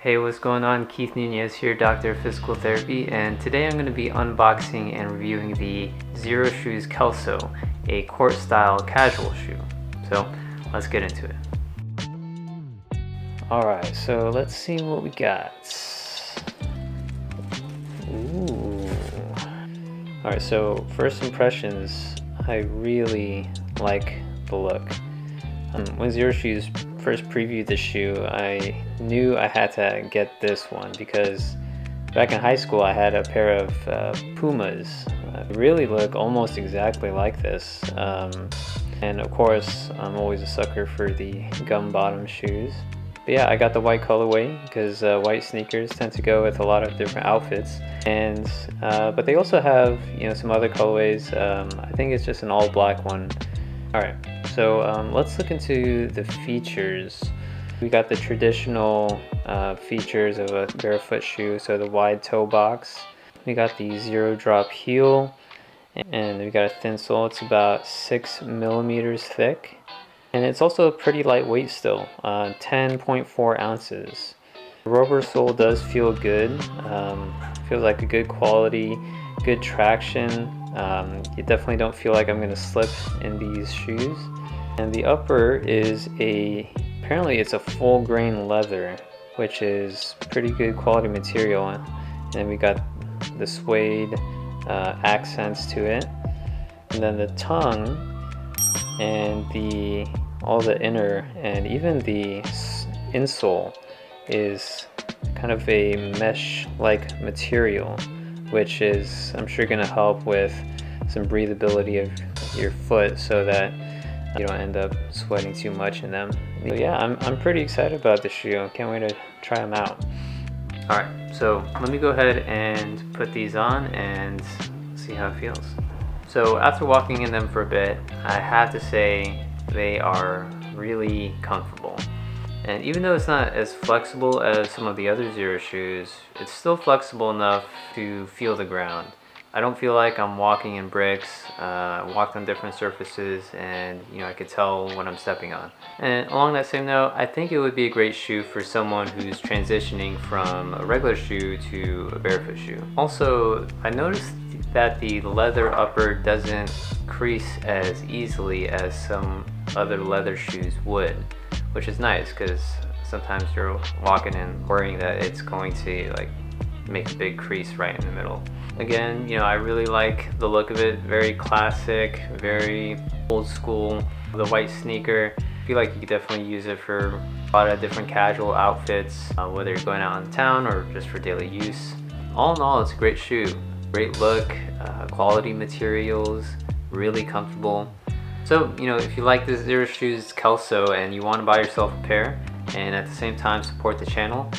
Hey, what's going on? Keith Nunez here, Doctor of Physical Therapy, and today I'm going to be unboxing and reviewing the Xero Shoes Kelso, a court style casual shoe. So let's get into it. Alright, so let's see what we got. Ooh. Alright, so first impressions, I really like the look. When Xero Shoes first previewed the shoe, I knew I had to get this one because back in high school I had a pair of Pumas. Really look almost exactly like this. And of course, I'm always a sucker for the gum bottom shoes. But yeah, I got the white colorway because white sneakers tend to go with a lot of different outfits. And but they also have, you know, some other colorways. I think it's just an all black one. Alright, so let's look into the features. We got the traditional features of a barefoot shoe, so the wide toe box. We got the zero drop heel, and we got a thin sole. It's about 6 millimeters thick, and it's also pretty lightweight still, 10.4 ounces. The rubber sole does feel good. Feels like a good quality, good traction. You definitely don't feel like I'm gonna slip in these shoes. And the upper is apparently it's a full grain leather, which is pretty good quality material. And then we got the suede accents to it. And then the tongue and all the inner and even the insole is kind of a mesh-like material, which is, I'm sure, going to help with some breathability of your foot so that you don't end up sweating too much in them. So yeah, I'm pretty excited about this shoe. Can't wait to try them out. Alright, so let me go ahead and put these on and see how it feels. So after walking in them for a bit, I have to say they are really comfortable. And even though it's not as flexible as some of the other Xero shoes, it's still flexible enough to feel the ground. I don't feel like I'm walking in bricks. I walked on different surfaces, and I could tell what I'm stepping on. And along that same note, I think it would be a great shoe for someone who's transitioning from a regular shoe to a barefoot shoe. Also, I noticed that the leather upper doesn't crease as easily as some other leather shoes would, which is nice because sometimes you're walking and worrying that it's going to make a big crease right in the middle. Again, I really like the look of it. Very classic, very old school. The white sneaker, I feel like you could definitely use it for a lot of different casual outfits, whether you're going out in town or just for daily use. All in all, it's a great shoe. Great look, quality materials, really comfortable. So, if you like this Xero Shoes Kelso and you want to buy yourself a pair and at the same time support the channel,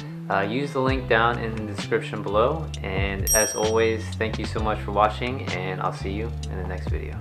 use the link down in the description below. And as always, thank you so much for watching, and I'll see you in the next video.